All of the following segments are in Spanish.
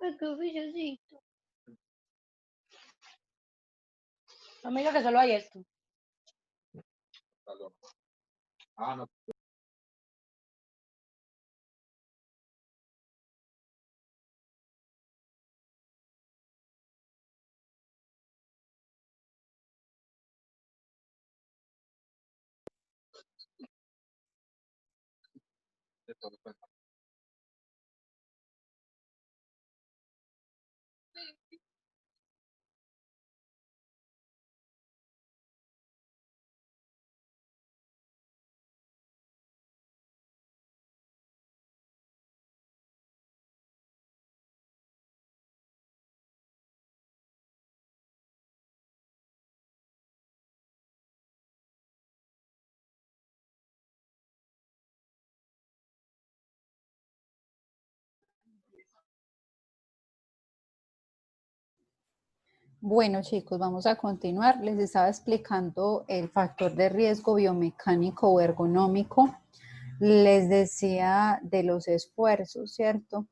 Ay, qué brillosito. Amiga, que solo hay esto. Ah, no. De todo, pues. Bueno, chicos, vamos a continuar. Les estaba explicando el factor de riesgo biomecánico o ergonómico. Les decía de los esfuerzos, ¿cierto?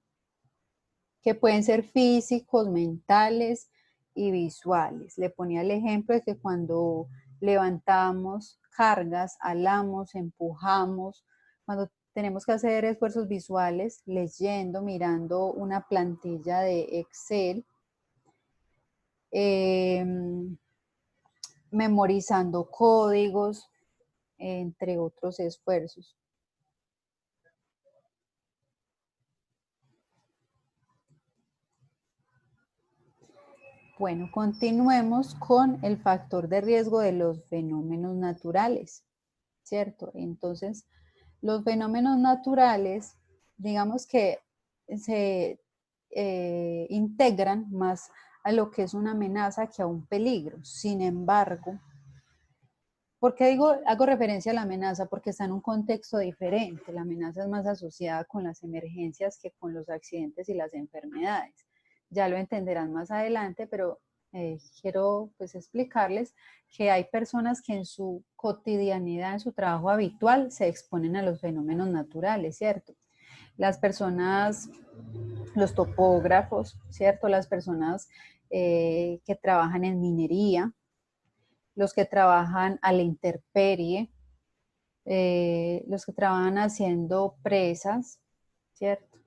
Que pueden ser físicos, mentales y visuales. Le ponía el ejemplo de que cuando levantamos cargas, alamos, empujamos, cuando tenemos que hacer esfuerzos visuales, leyendo, mirando una plantilla de Excel, memorizando códigos, entre otros esfuerzos. Bueno, continuemos con el factor de riesgo de los fenómenos naturales, ¿cierto? Entonces, los fenómenos naturales, digamos que se integran más a lo que es una amenaza que a un peligro. Sin embargo, ¿por qué hago referencia a la amenaza? Porque está en un contexto diferente. La amenaza es más asociada con las emergencias que con los accidentes y las enfermedades. Ya lo entenderán más adelante, pero quiero pues explicarles que hay personas que en su cotidianidad, en su trabajo habitual, se exponen a los fenómenos naturales, ¿cierto? Las personas, los topógrafos, ¿cierto? Las personas que trabajan en minería, los que trabajan a la intemperie, los que trabajan haciendo presas, ¿cierto?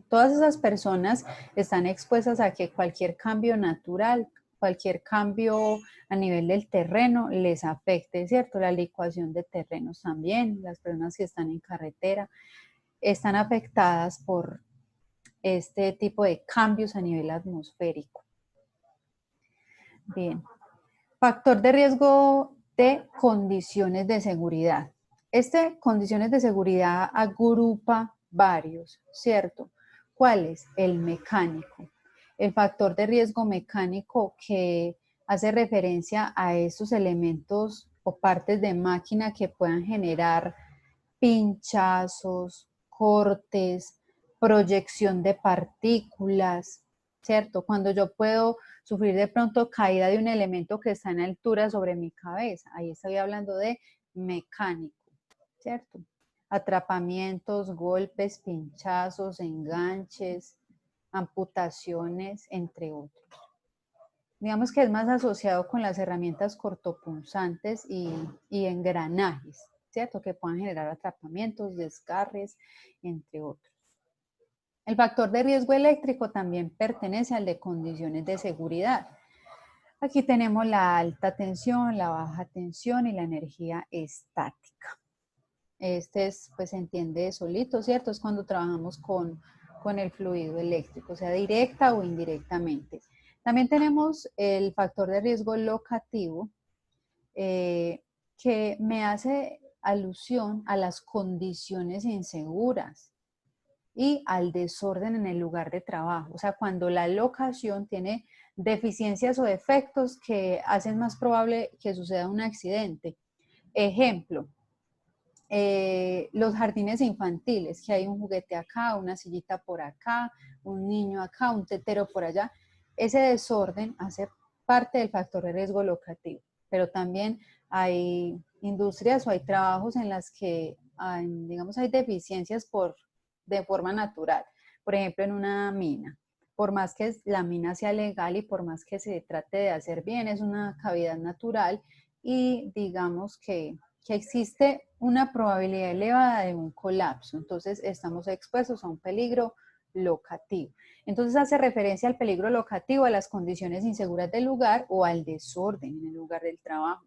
Todas esas personas están expuestas a que cualquier cambio natural, cualquier cambio a nivel del terreno les afecte, ¿cierto? La licuación de terrenos también, las personas que están en carretera, están afectadas por este tipo de cambios a nivel atmosférico. Bien. Factor de riesgo de condiciones de seguridad. Condiciones de seguridad agrupa varios, ¿cierto? ¿Cuál es? El mecánico. El factor de riesgo mecánico que hace referencia a esos elementos o partes de máquina que puedan generar pinchazos, cortes, proyección de partículas, ¿cierto? Cuando yo puedo sufrir de pronto caída de un elemento que está en altura sobre mi cabeza, ahí estoy hablando de mecánico, ¿cierto? Atrapamientos, golpes, pinchazos, enganches, amputaciones, entre otros. Digamos que es más asociado con las herramientas cortopunzantes y engranajes, ¿cierto? Que puedan generar atrapamientos, desgarres, entre otros. El factor de riesgo eléctrico también pertenece al de condiciones de seguridad. Aquí tenemos la alta tensión, la baja tensión y la energía estática. Pues se entiende solito, ¿cierto? Es cuando trabajamos con el fluido eléctrico, sea directa o indirectamente. También tenemos el factor de riesgo locativo, que me hace alusión a las condiciones inseguras y al desorden en el lugar de trabajo. O sea, cuando la locación tiene deficiencias o defectos que hacen más probable que suceda un accidente. Ejemplo, los jardines infantiles, que hay un juguete acá, una sillita por acá, un niño acá, un tetero por allá. Ese desorden hace parte del factor de riesgo locativo, pero también hay industrias o hay trabajos en las que hay, digamos, hay deficiencias de forma natural. Por ejemplo, en una mina por más que la mina sea legal y por más que se trate de hacer bien, es una cavidad natural y digamos que existe una probabilidad elevada de un colapso. Entonces estamos expuestos a un peligro locativo. Entonces hace referencia al peligro locativo, a las condiciones inseguras del lugar o al desorden en el lugar del trabajo.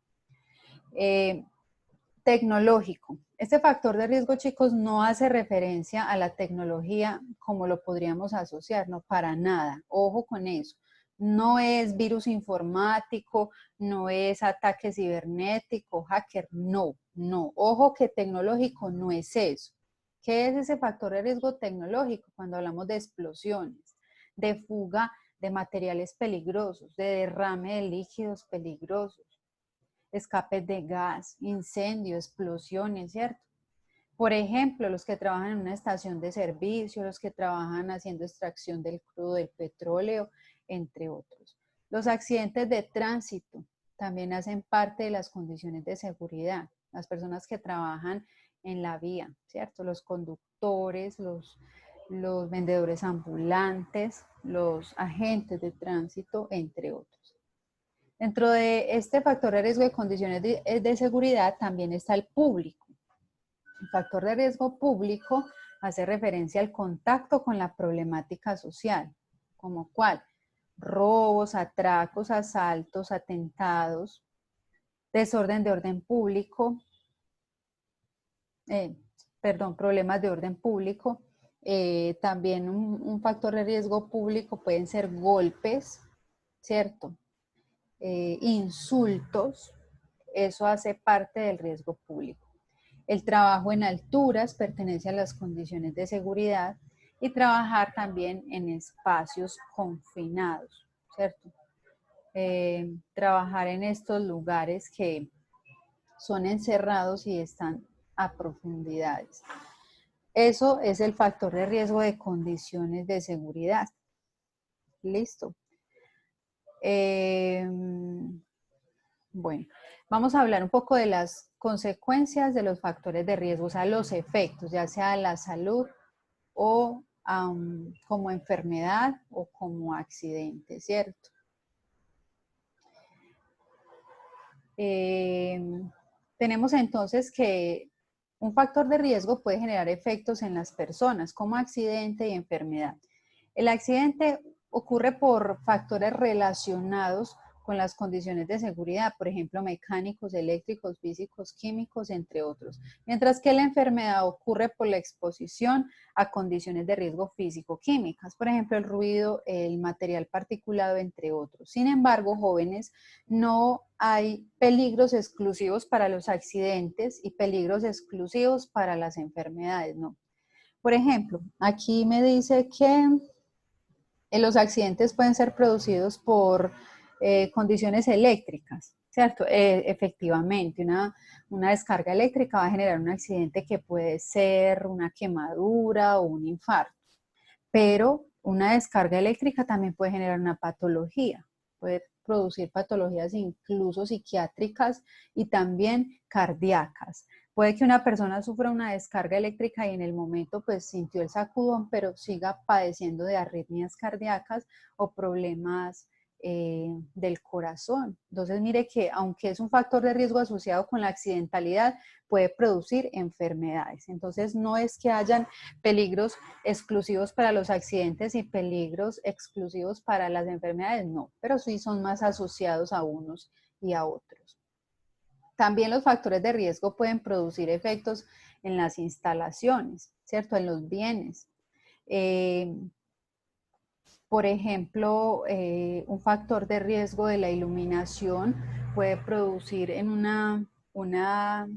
Tecnológico. Este factor de riesgo, chicos, no hace referencia a la tecnología como lo podríamos asociar, no, para nada. Ojo con eso. No es virus informático, no es ataque cibernético, hacker, no, no. Ojo que tecnológico no es eso. ¿Qué es ese factor de riesgo tecnológico? Cuando hablamos de explosiones, de fuga de materiales peligrosos, de derrame de líquidos peligrosos, escapes de gas, incendios, explosiones, ¿cierto? Por ejemplo, los que trabajan en una estación de servicio, los que trabajan haciendo extracción del crudo del petróleo, entre otros. Los accidentes de tránsito también hacen parte de las condiciones de seguridad. Las personas que trabajan en la vía, ¿cierto? Los conductores, los vendedores ambulantes, los agentes de tránsito, entre otros. Dentro de este factor de riesgo de condiciones de seguridad también está el público. El factor de riesgo público hace referencia al contacto con la problemática social, como cuál, robos, atracos, asaltos, atentados, desorden de orden público, problemas de orden público. También un factor de riesgo público pueden ser golpes, ¿cierto? Insultos, eso hace parte del riesgo público. El trabajo en alturas pertenece a las condiciones de seguridad y trabajar también en espacios confinados, ¿cierto? Trabajar en estos lugares que son encerrados y están a profundidades. Eso es el factor de riesgo de condiciones de seguridad. Listo. Bueno, vamos a hablar un poco de las consecuencias de los factores de riesgo, o sea, los efectos, ya sea a la salud o como enfermedad o como accidente, ¿cierto? Tenemos entonces que un factor de riesgo puede generar efectos en las personas como accidente y enfermedad. El accidente ocurre por factores relacionados con las condiciones de seguridad, por ejemplo, mecánicos, eléctricos, físicos, químicos, entre otros. Mientras que la enfermedad ocurre por la exposición a condiciones de riesgo físico-químicas, por ejemplo, el ruido, el material particulado, entre otros. Sin embargo, jóvenes, no hay peligros exclusivos para los accidentes y peligros exclusivos para las enfermedades, no. Por ejemplo, aquí me dice que los accidentes pueden ser producidos por condiciones eléctricas, ¿cierto? Efectivamente, una descarga eléctrica va a generar un accidente que puede ser una quemadura o un infarto, pero una descarga eléctrica también puede generar una patología, puede producir patologías incluso psiquiátricas y también cardíacas. Puede que una persona sufra una descarga eléctrica y en el momento pues sintió el sacudón, pero siga padeciendo de arritmias cardíacas o problemas del corazón. Entonces mire que aunque es un factor de riesgo asociado con la accidentalidad, puede producir enfermedades. Entonces no es que hayan peligros exclusivos para los accidentes y peligros exclusivos para las enfermedades, no, pero sí son más asociados a unos y a otros. También los factores de riesgo pueden producir efectos en las instalaciones, ¿cierto? En los bienes. Por ejemplo, un factor de riesgo de la iluminación puede producir en una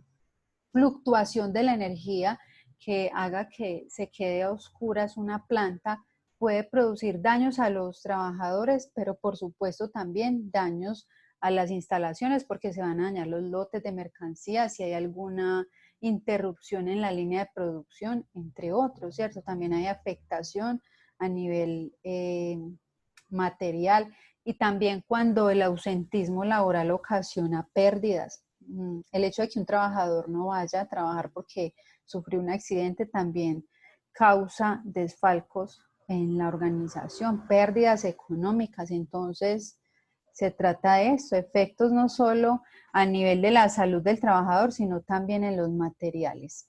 fluctuación de la energía que haga que se quede a oscuras una planta, puede producir daños a los trabajadores, pero por supuesto también daños a las instalaciones porque se van a dañar los lotes de mercancía si hay alguna interrupción en la línea de producción, entre otros, ¿cierto? También hay afectación a nivel material y también cuando el ausentismo laboral ocasiona pérdidas. El hecho de que un trabajador no vaya a trabajar porque sufrió un accidente también causa desfalcos en la organización, pérdidas económicas. Entonces, se trata de esto, efectos no solo a nivel de la salud del trabajador, sino también en los materiales.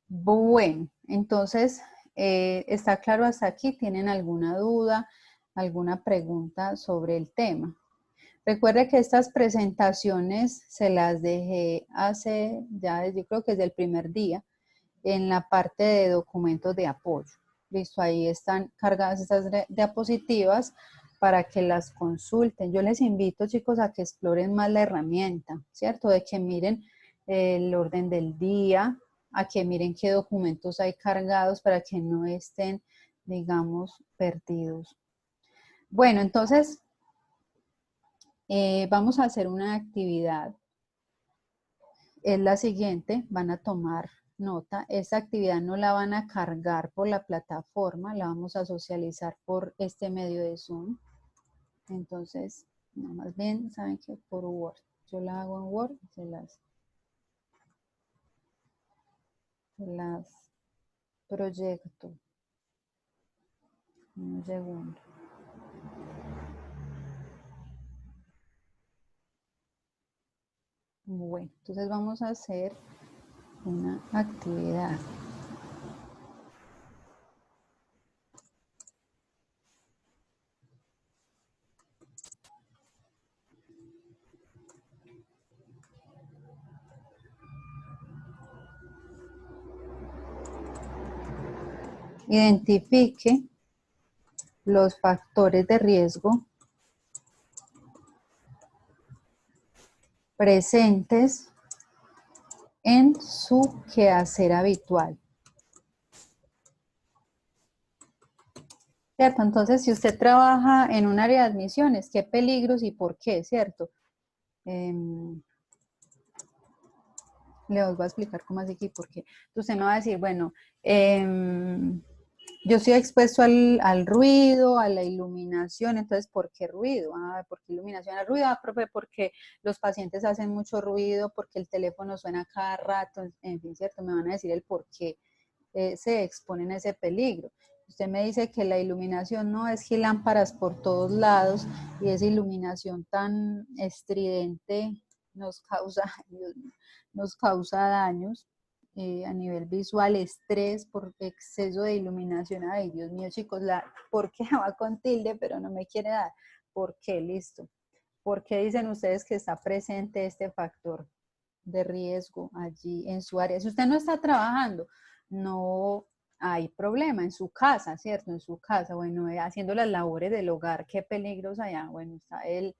Bueno, entonces, ¿está claro hasta aquí? ¿Tienen alguna duda, alguna pregunta sobre el tema? Recuerde que estas presentaciones se las dejé hace, ya yo creo que desde el primer día, en la parte de documentos de apoyo. Listo, ahí están cargadas estas diapositivas para que las consulten. Yo les invito, chicos, a que exploren más la herramienta, ¿cierto? De que miren el orden del día, a que miren qué documentos hay cargados para que no estén, digamos, perdidos. Bueno, entonces, vamos a hacer una actividad. Es la siguiente, van a tomar nota. Esta actividad no la van a cargar por la plataforma, la vamos a socializar por este medio de Zoom. Entonces, no, más bien, saben que por Word. Yo la hago en Word, se las proyecto. Un segundo. Bueno, entonces vamos a hacer una actividad. Identifique los factores de riesgo presentes en su quehacer habitual. ¿Cierto? Entonces, si usted trabaja en un área de admisiones, ¿qué peligros y por qué? ¿Cierto? Le voy a explicar cómo así aquí, porque usted me va a decir, bueno, yo estoy expuesto al ruido, a la iluminación, entonces, ¿por qué ruido? Ah, ¿por qué iluminación al ruido? Ah, profe, porque los pacientes hacen mucho ruido, porque el teléfono suena cada rato, en fin, ¿cierto? Me van a decir el por qué se exponen a ese peligro. Usted me dice que la iluminación no es que lámparas por todos lados y esa iluminación tan estridente nos causa, nos causa daños a nivel visual, estrés por exceso de iluminación. Ay, Dios mío, chicos, ¿por qué va con tilde pero no me quiere dar? ¿Por qué? Listo. ¿Por qué dicen ustedes que está presente este factor de riesgo allí en su área? Si usted no está trabajando, no hay problema en su casa, ¿cierto? En su casa, bueno, haciendo las labores del hogar, ¿qué peligros hay? Bueno, está el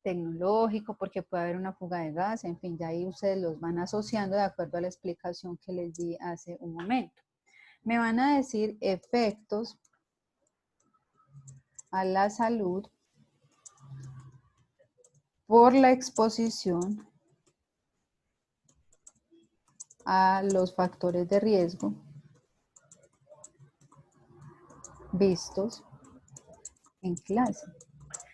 tecnológico, porque puede haber una fuga de gas, en fin, ya ahí ustedes los van asociando de acuerdo a la explicación que les di hace un momento. Me van a decir efectos a la salud por la exposición a los factores de riesgo vistos en clase.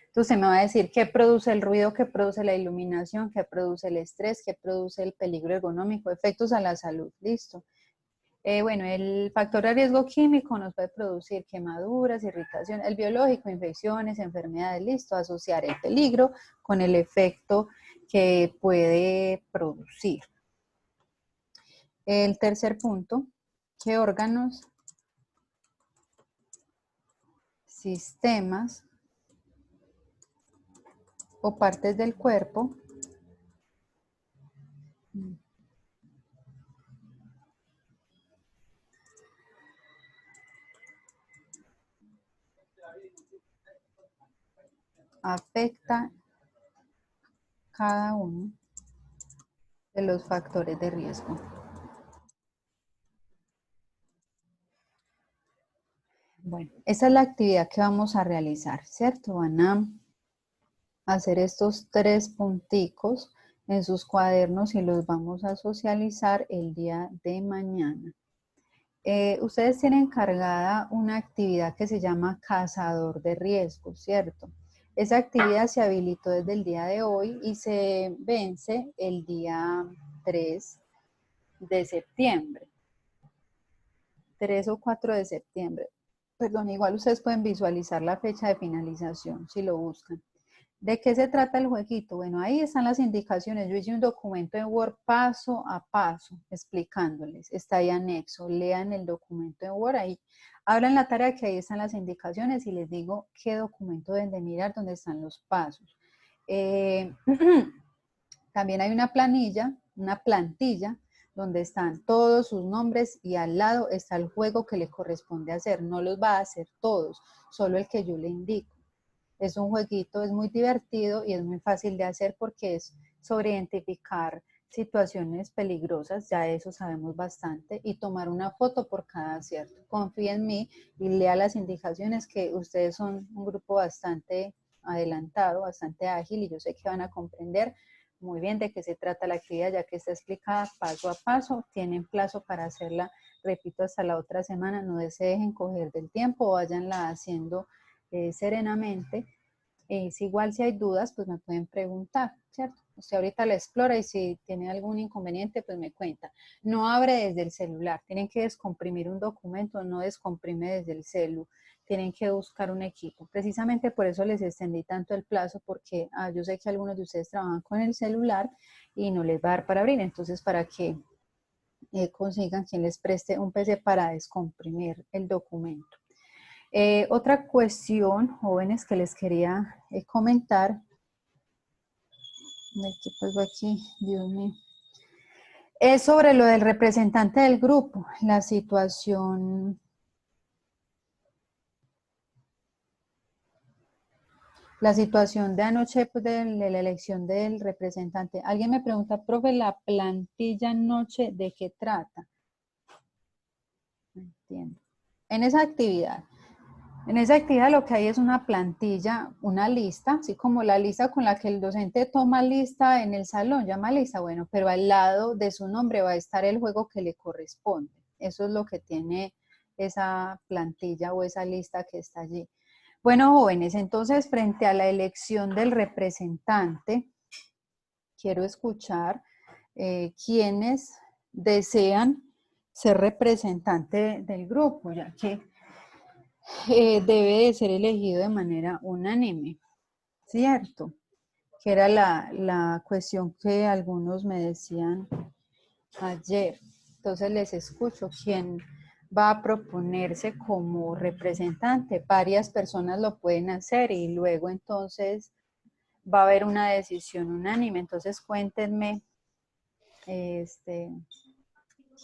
Entonces me va a decir qué produce el ruido, qué produce la iluminación, qué produce el estrés, qué produce el peligro ergonómico, efectos a la salud. Listo. Bueno, el factor de riesgo químico nos puede producir quemaduras, irritación, el biológico, infecciones, enfermedades. Listo. Asociar el peligro con el efecto que puede producir. El tercer punto, ¿qué órganos, sistemas o partes del cuerpo afecta cada uno de los factores de riesgo? Bueno, esa es la actividad que vamos a realizar, ¿cierto? Van a hacer estos 3 punticos en sus cuadernos y los vamos a socializar el día de mañana. Ustedes tienen cargada una actividad que se llama cazador de riesgos, ¿cierto? Esa actividad se habilitó desde el día de hoy y se vence el día 3 de septiembre. 3 o 4 de septiembre. Perdón, igual ustedes pueden visualizar la fecha de finalización si lo buscan. ¿De qué se trata el jueguito? Bueno, ahí están las indicaciones. Yo hice un documento en Word paso a paso explicándoles. Está ahí anexo. Lean el documento en Word ahí. Abran la tarea que ahí están las indicaciones y les digo qué documento deben de mirar, dónde están los pasos. También hay una plantilla, donde están todos sus nombres y al lado está el juego que le corresponde hacer. No los va a hacer todos, solo el que yo le indico. Es un jueguito, es muy divertido y es muy fácil de hacer porque es sobre identificar situaciones peligrosas, ya eso sabemos bastante, y tomar una foto por cada acierto. Confíe en mí y lea las indicaciones, que ustedes son un grupo bastante adelantado, bastante ágil, y yo sé que van a comprender muy bien de qué se trata la actividad, ya que está explicada paso a paso. Tienen plazo para hacerla, repito, hasta la otra semana. No se dejen coger del tiempo, váyanla haciendo serenamente. Es igual, si hay dudas, pues me pueden preguntar, ¿cierto? Usted ahorita la explora y si tiene algún inconveniente, pues me cuenta. No abre desde el celular, tienen que descomprimir un documento, no descomprime desde el celu, tienen que buscar un equipo. Precisamente por eso les extendí tanto el plazo, porque yo sé que algunos de ustedes trabajan con el celular y no les va a dar para abrir, entonces para que consigan quien les preste un PC para descomprimir el documento. Otra cuestión, jóvenes, que les quería comentar, ¿qué pasó aquí? Dios mío, es sobre lo del representante del grupo, la situación de anoche, pues, de la elección del representante. Alguien me pregunta, profe, la plantilla anoche, ¿de qué trata? No entiendo. En esa actividad lo que hay es una plantilla, una lista, así como la lista con la que el docente toma lista en el salón, llama lista, bueno, pero al lado de su nombre va a estar el juego que le corresponde. Eso es lo que tiene esa plantilla o esa lista que está allí. Bueno, jóvenes, entonces, frente a la elección del representante, quiero escuchar quienes desean ser representante del grupo, ya que debe de ser elegido de manera unánime, ¿cierto? Que era la cuestión que algunos me decían ayer. Entonces les escucho. ¿Quién va a proponerse como representante? Varias personas lo pueden hacer y luego entonces va a haber una decisión unánime. Entonces cuéntenme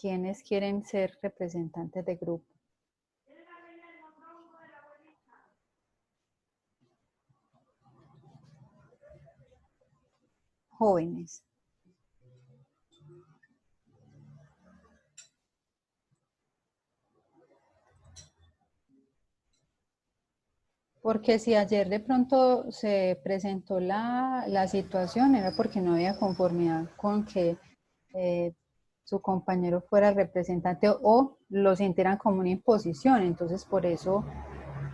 quiénes quieren ser representantes de grupo. Jóvenes. Porque si ayer de pronto se presentó la situación, era porque no había conformidad con que su compañero fuera el representante o lo sintieran como una imposición. Entonces, por eso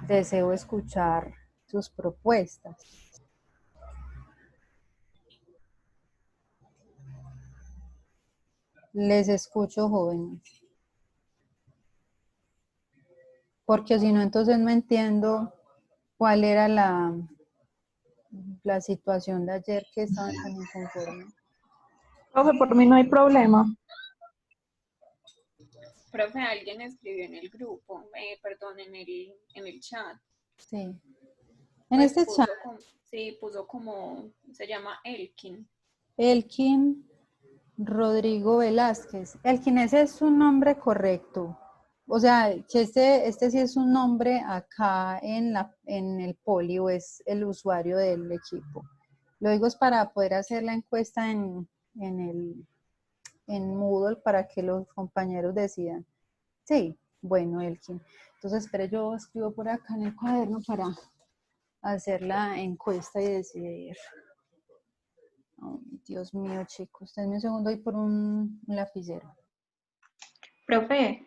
deseo escuchar sus propuestas. Les escucho, jóvenes. Porque si no, entonces no entiendo cuál era la situación de ayer que estaban tan inconformes. Profe, por mí no hay problema. Profe, alguien escribió en el grupo, perdón, en el chat. Sí. En Pues este chat. Sí, puso como, se llama Elkin. Elkin Rodrigo Velázquez. Elkin, ese es un nombre correcto. O sea, que este sí es un nombre acá en el poli, o es el usuario del equipo. Lo digo es para poder hacer la encuesta en Moodle para que los compañeros decidan. Sí, bueno, Elkin. Entonces, espere, yo escribo por acá en el cuaderno para hacer la encuesta y decidir. Oh, Dios mío, chicos, denme un segundo ahí por un lapicero. Profe,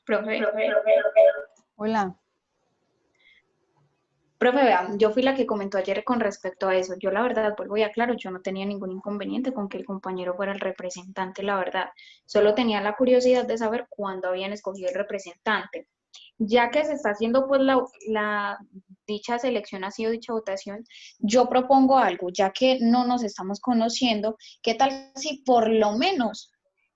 Profe, Hola. profe, vea, yo fui la que comentó ayer con respecto a eso. Yo la verdad, vuelvo y aclaro, yo no tenía ningún inconveniente con que el compañero fuera el representante, la verdad. Solo tenía la curiosidad de saber cuándo habían escogido el representante. Ya que se está haciendo pues dicha selección, ha sido dicha votación, yo propongo algo, ya que no nos estamos conociendo, ¿qué tal si por lo menos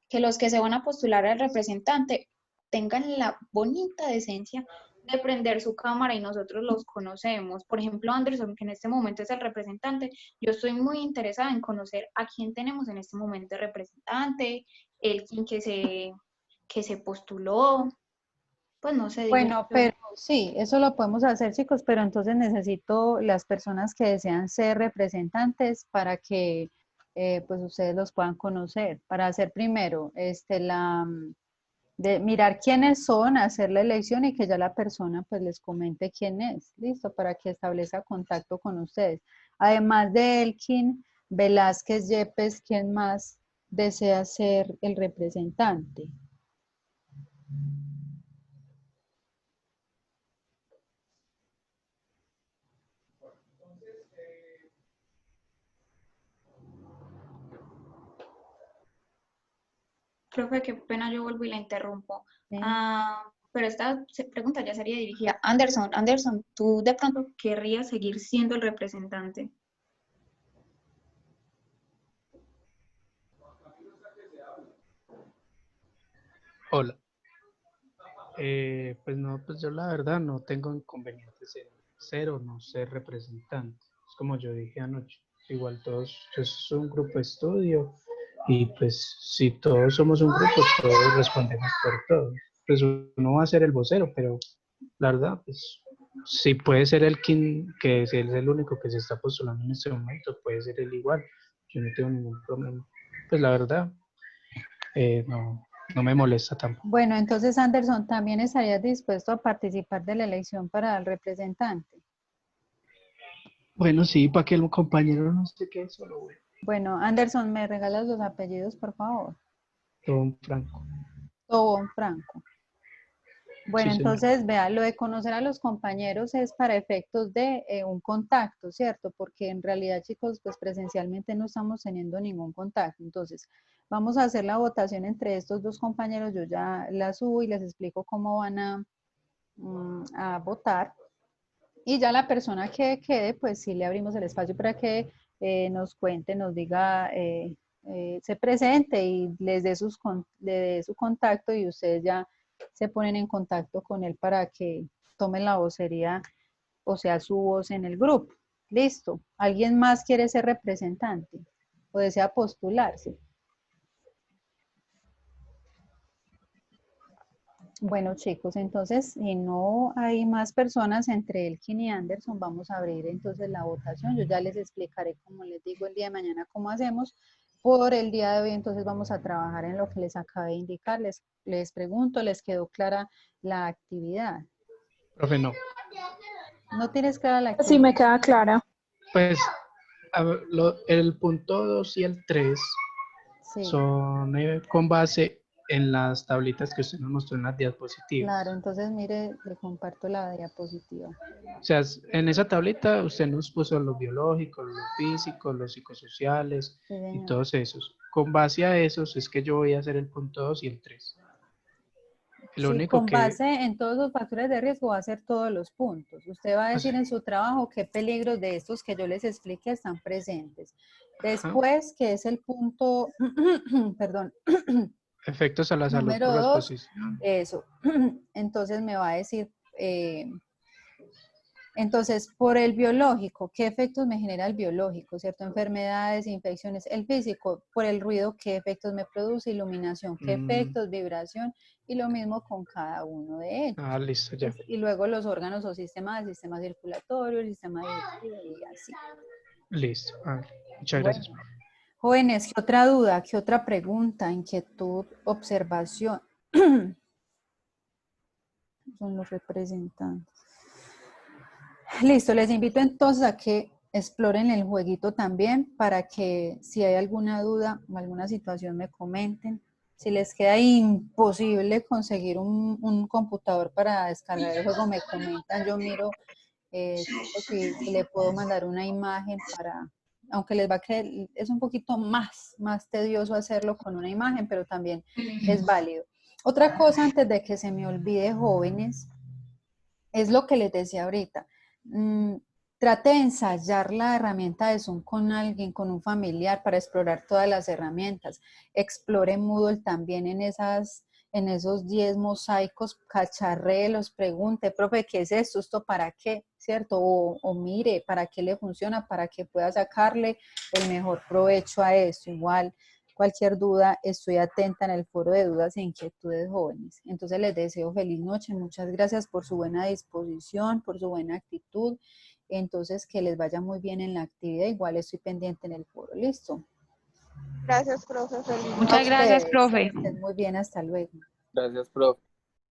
que los que se van a postular al representante tengan la bonita decencia de prender su cámara y nosotros los conocemos? Por ejemplo, Anderson, que en este momento es el representante, yo estoy muy interesada en conocer a quién tenemos en este momento de representante, el quien que se postuló, pues no sé, digo Bueno, yo. pero sí, eso lo podemos hacer, chicos, pero entonces necesito las personas que desean ser representantes para que pues ustedes los puedan conocer, para hacer primero de mirar quiénes son, hacer la elección y que ya la persona pues les comente quién es, listo, para que establezca contacto con ustedes. Además de Elkin, Velázquez, Yepes, ¿quién más desea ser el representante? Profe, qué pena, yo vuelvo y la interrumpo. ¿Sí? Pero esta pregunta ya sería dirigida a Anderson. Anderson, ¿tú de pronto querrías seguir siendo el representante? Hola. Pues no, pues yo la verdad no tengo inconvenientes en ser o no ser representante. Es como yo dije anoche. Igual todos, es un grupo de estudio y pues si todos somos un grupo, todos respondemos por todos. Pues uno va a ser el vocero, pero la verdad, pues si puede ser el quien, que es el único que se está postulando en este momento, puede ser él igual. Yo no tengo ningún problema. Pues la verdad, no, no me molesta tampoco. Bueno, entonces Anderson, ¿también estarías dispuesto a participar de la elección para el representante? Bueno, sí, para que el compañero no se quede solo, güey. Bueno, Anderson, ¿me regalas los apellidos, por favor? Don Franco. Tobón Franco. Bueno, Sí, señor. entonces, vea, lo de conocer a los compañeros es para efectos de un contacto, ¿cierto? Porque en realidad, chicos, pues presencialmente no estamos teniendo ningún contacto. Entonces, vamos a hacer la votación entre estos dos compañeros. Yo ya la subo y les explico cómo van a votar. Y ya la persona que quede, pues sí le abrimos el espacio para que nos cuente, nos diga, se presente y le dé su contacto y ustedes ya se ponen en contacto con él para que tomen la vocería, o sea, su voz en el grupo. Listo. ¿Alguien más quiere ser representante o desea postularse? Bueno, chicos, entonces, si no hay más personas entre Elkin y Anderson, vamos a abrir entonces la votación. Yo ya les explicaré, como les digo, el día de mañana cómo hacemos. Por el día de hoy, entonces, vamos a trabajar en lo que les acabé de indicar. Les pregunto, ¿les quedó clara la actividad? Profe, no. ¿No tienes clara la Sí, me actividad? queda clara. Pues el punto 2 y el 3 Sí, son con base en las tablitas que usted nos mostró en las diapositivas. claro. Entonces, mire, le comparto la diapositiva. O sea, en esa tablita usted nos puso los biológicos, los físicos, los psicosociales Sí, y señor. todos esos. Con base a esos es que yo voy a hacer el punto 2 y el 3. Lo Sí, único con que... base en todos los factores de riesgo va a hacer todos los puntos. Usted va a decir en su trabajo qué peligros de estos que yo les expliqué están presentes. Ajá. Después, que es el punto, perdón, Efectos a la salud número por la 2, exposición. eso. Entonces me va a decir, entonces, por el biológico, ¿qué efectos me genera el biológico? ¿Cierto? Enfermedades, infecciones. El físico, por el ruido, ¿qué efectos me produce? Iluminación, ¿qué efectos? Vibración. Y lo mismo con cada uno de ellos. Listo, ya. Y luego los órganos o sistemas, el sistema circulatorio, el sistema digestivo y así. Listo. Muchas gracias, Bueno, profe. jóvenes, ¿qué otra duda? ¿Qué otra pregunta? Inquietud, observación. Son los representantes. Listo, les invito entonces a que exploren el jueguito también para que si hay alguna duda o alguna situación me comenten, Si les queda imposible conseguir un computador para descargar el juego, me comentan, yo miro si le puedo mandar una imagen para, aunque les va a creer, es un poquito más tedioso hacerlo con una imagen, pero también es válido. Otra cosa antes de que se me olvide, jóvenes, es lo que les decía ahorita. Trate de ensayar la herramienta de Zoom con alguien, con un familiar, para explorar todas las herramientas. Explore Moodle también en esos 10 mosaicos, cacharrelos, pregunte, profe, ¿qué es esto? ¿Esto para qué? ¿Cierto? O mire, ¿para qué le funciona? Para que pueda sacarle el mejor provecho a eso. Igual, cualquier duda, estoy atenta en el foro de dudas e inquietudes jóvenes. Entonces les deseo feliz noche. Muchas gracias por su buena disposición, por su buena actitud. Entonces, que les vaya muy bien en la actividad. Igual estoy pendiente en el foro. ¿Listo? Gracias, profe. Feliz Muchas noche. gracias, Ustedes, profe. que estén muy bien. Hasta luego. Gracias, profe.